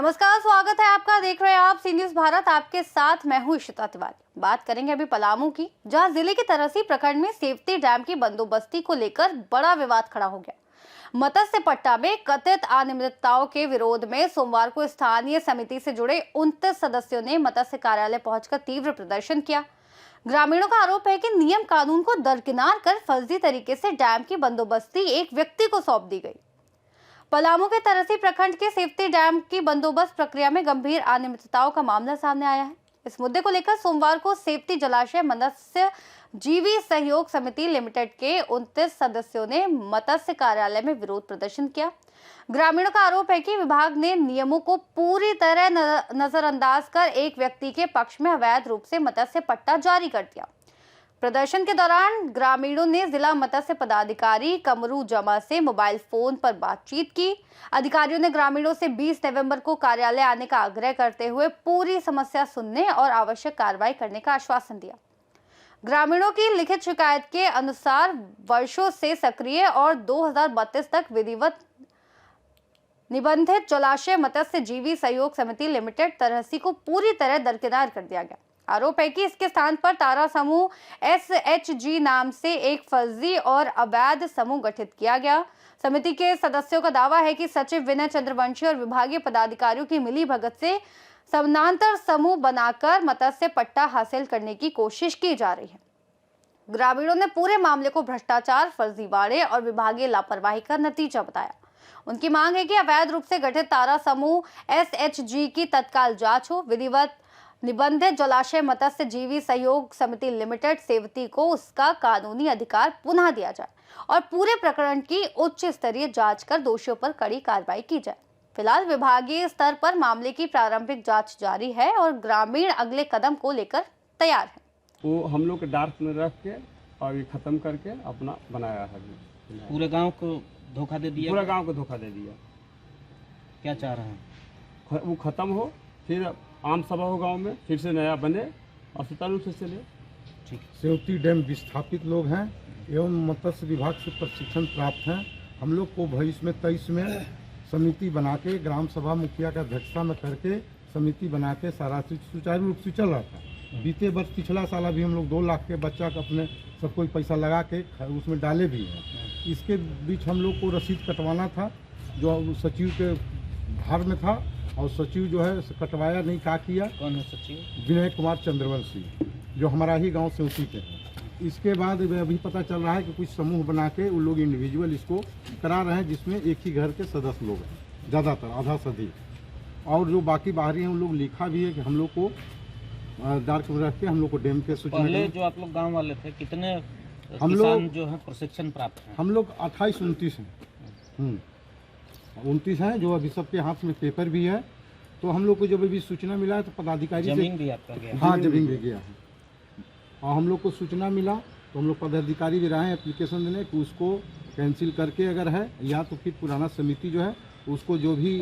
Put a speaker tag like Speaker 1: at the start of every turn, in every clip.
Speaker 1: नमस्कार, स्वागत है आपका। देख रहे हैं आप सी न्यूज़ भारत। आपके साथ मैं हूं इशिता तिवारी। बात करेंगे अभी पलामू की, जहां जिले के तरसी प्रखंड में सेफ्टी डैम की बंदोबस्ती को लेकर बड़ा विवाद खड़ा हो गया। मत्स्य पट्टा में कथित अनियमितताओं के विरोध में सोमवार को स्थानीय समिति से जुड़े 29 सदस्यों ने मत्स्य कार्यालय पहुंचकर तीव्र प्रदर्शन किया। ग्रामीणों का आरोप है कि नियम कानून को दरकिनार कर फर्जी तरीके से डैम की बंदोबस्ती एक व्यक्ति को सौंप दी गई। पलामू के तरसी प्रखंड के सेफ्टी डैम की बंदोबस्त प्रक्रिया में गंभीर अनियमितताओं का मामला सामने आया है। इस मुद्दे को लेकर सोमवार को सेफ्टी जलाशय मत्स्य जीवी सहयोग समिति लिमिटेड के 29 सदस्यों ने मत्स्य कार्यालय में विरोध प्रदर्शन किया। ग्रामीणों का आरोप है कि विभाग ने नियमों को पूरी तरह नजरअंदाज कर एक व्यक्ति के पक्ष में अवैध रूप से मत्स्य पट्टा जारी कर दिया। प्रदर्शन के दौरान ग्रामीणों ने जिला मत्स्य पदाधिकारी कमरू जमा से मोबाइल फोन पर बातचीत की। अधिकारियों ने ग्रामीणों से 20 नवंबर को कार्यालय आने का आग्रह करते हुए पूरी समस्या सुनने और आवश्यक कार्रवाई करने का आश्वासन दिया। ग्रामीणों की लिखित शिकायत के अनुसार वर्षों से सक्रिय और 2032 तक विधिवत निबंधित जलाशय मत्स्य जीवी सहयोग समिति लिमिटेड तरसी को पूरी तरह दरकिनार कर दिया गया। आरोप है कि इसके स्थान पर तारा समूह SHG नाम से एक फर्जी और अवैध समूह गठित किया गया। समिति के सदस्यों का दावा है कि सचिव विनय चंद्रवंशी और विभागीय पदाधिकारियों की मिली भगत से समानांतर समूह बनाकर मत्स्य पट्टा हासिल करने की कोशिश की जा रही है। ग्रामीणों ने पूरे मामले को भ्रष्टाचार, फर्जीवाड़े और विभागीय लापरवाही का नतीजा बताया। उनकी मांग है कि अवैध रूप से गठित तारा समूह SHG की तत्काल जांच हो। विधिवत निबंधित जलाशय मत्स्य जीवी सहयोग समिति लिमिटेड सेवती को उसका कानूनी अधिकार पुनः दिया जाए और पूरे प्रकरण की उच्च स्तरीय जांच कर दोषियों पर कड़ी कार्रवाई की जाए। फिलहाल विभागीय स्तर पर मामले की प्रारंभिक जांच जारी है और ग्रामीण अगले कदम को लेकर तैयार है।
Speaker 2: वो हम लोग के डार्क में रख के और ये खत्म करके अपना बनाया है।
Speaker 3: पूरे गांव को धोखा दे दिया।
Speaker 2: पूरा गांव को धोखा दे दिया।
Speaker 3: क्या चाह रहे हैं?
Speaker 2: वो खत्म हो, फिर आम सभा हो गांव में, फिर से नया बने और सुचारू रूप से चले।
Speaker 3: ठीक।
Speaker 4: सेफ्टी डैम विस्थापित लोग हैं एवं मत्स्य विभाग से प्रशिक्षण प्राप्त हैं। हम लोग को भविष्य में 23 में समिति बना के ग्राम सभा मुखिया का अध्यक्षता में करके समिति बना के सारा सुचारू रूप से चल रहा था। बीते वर्ष पिछला साल अभी हम लोग 2 लाख के बच्चा का अपने सब कोई पैसा लगा के उसमें डाले भी हैं। इसके बीच हम लोग को रसीद कटवाना था जो सचिव के भार में था और सचिव जो है कटवाया नहीं। क्या किया?
Speaker 3: कौन है सचिव?
Speaker 4: विनय कुमार चंद्रवंशी, जो हमारा ही गांव से उसी के हैं। इसके बाद अभी पता चल रहा है कि कुछ समूह बना के वो लोग इंडिविजुअल इसको करा रहे हैं, जिसमें एक ही घर के सदस्य लोग हैं, ज़्यादातर आधा से अधिक। और जो बाकी बाहरी हैं उन लोग लिखा भी है कि हम लोग को डार्क में रख के हम लोग को डैम के सूचना।
Speaker 3: पहले जो आप लोग गाँव वाले थे, कितने
Speaker 4: हम
Speaker 3: लोग जो है प्रशिक्षण प्राप्त हैं?
Speaker 4: हम लोग 28-29 हैं। 29 हैं जो अभी सबके हाथ में पेपर भी है। तो हम लोग को जब अभी सूचना मिला है तो पदाधिकारी
Speaker 3: जमीन भी आपका गया?
Speaker 4: हाँ, जमीन भी गया है। और हम लोग को सूचना मिला तो हम लोग पदाधिकारी भी रहे हैं एप्लीकेशन देने कि उसको कैंसिल करके अगर है या तो फिर पुराना समिति जो है उसको जो भी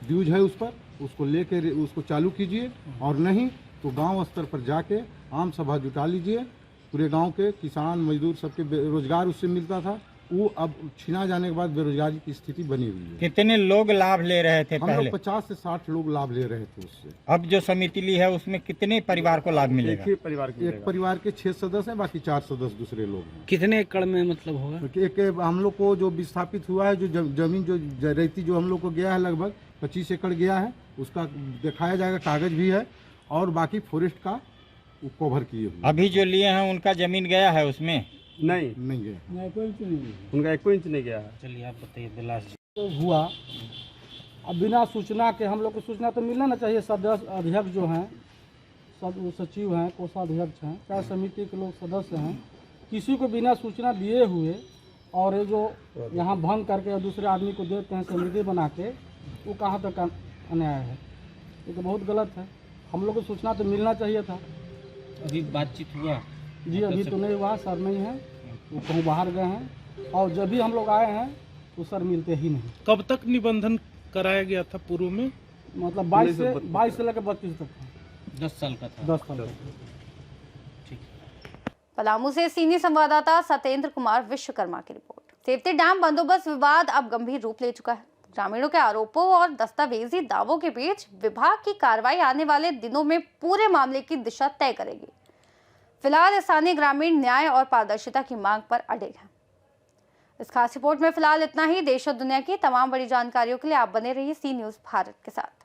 Speaker 4: ड्यूज है उस पर उसको लेकर उसको चालू कीजिए, और नहीं तो गांव स्तर पर जाके आम सभा जुटा लीजिए। पूरे गांव के किसान मजदूर सबके रोजगार उससे मिलता था, वो अब छीना जाने के बाद बेरोजगारी की स्थिति बनी हुई है।
Speaker 5: कितने लोग लाभ ले रहे थे
Speaker 4: हम
Speaker 5: पहले?
Speaker 4: लोग 50 से 60 लोग लाभ ले रहे थे उससे।
Speaker 5: अब जो समिति ली है उसमें कितने परिवार को लाभ मिलेगा?
Speaker 2: एक ही परिवार के
Speaker 4: एक परिवार के 6 सदस्य हैं, बाकी 4 सदस्य दूसरे लोग हैं।
Speaker 3: कितने एकड़ में मतलब होगा?
Speaker 4: एक हम लोग को जो विस्थापित हुआ है, जो जमीन जो रेती जो हम लोग को गया है लगभग 25 एकड़ गया है, उसका दिखाया जाएगा, कागज भी है। और बाकी फॉरेस्ट का कवर किए हुए।
Speaker 5: अभी जो लिए हैं उनका जमीन गया है उसमें?
Speaker 2: नहीं
Speaker 4: गया,
Speaker 2: उनका 1 इंच नहीं गया है।
Speaker 3: चलिए आप बताइए बिलास जी।
Speaker 6: तो हुआ अब बिना सूचना के, हम लोग को सूचना तो मिलना ना चाहिए। सदस्य अध्यक्ष जो हैं, सब सचिव हैं, कोषाध्यक्ष हैं, चाहे समिति के लोग सदस्य हैं, किसी को बिना सूचना दिए हुए और ये जो यहाँ भंग करके दूसरे आदमी को देते हैं समिति बना के, वो कहाँ तक अन्याय है? ये तो बहुत गलत है। हम लोग को सूचना तो मिलना चाहिए था।
Speaker 3: अभी बातचीत हुआ?
Speaker 6: जी अभी तो नहीं हुआ, सर नहीं है, वो कहीं बाहर गए हैं। और जब भी हम लोग आए हैं तो सर मिलते ही नहीं।
Speaker 7: कब तक निबंधन कराया गया था पूर्व में?
Speaker 6: मतलब 22 से लेकर 32 तक था।
Speaker 3: 10 साल का था।
Speaker 6: 10 साल तक।
Speaker 3: ठीक।
Speaker 1: पलामू से सीनियर संवाददाता सत्येंद्र कुमार विश्वकर्मा की रिपोर्ट। सेफ्टी डैम बंदोबस्त विवाद अब गंभीर रूप ले चुका है। ग्रामीणों के आरोपों और दस्तावेजी दावों के बीच विभाग की कार्रवाई आने वाले दिनों में पूरे मामले की दिशा तय करेगी। फिलहाल स्थानीय ग्रामीण न्याय और पारदर्शिता की मांग पर अड़े हैं। इस खास रिपोर्ट में फिलहाल इतना ही। देश और दुनिया की तमाम बड़ी जानकारियों के लिए आप बने रहिए सी न्यूज़ भारत के साथ।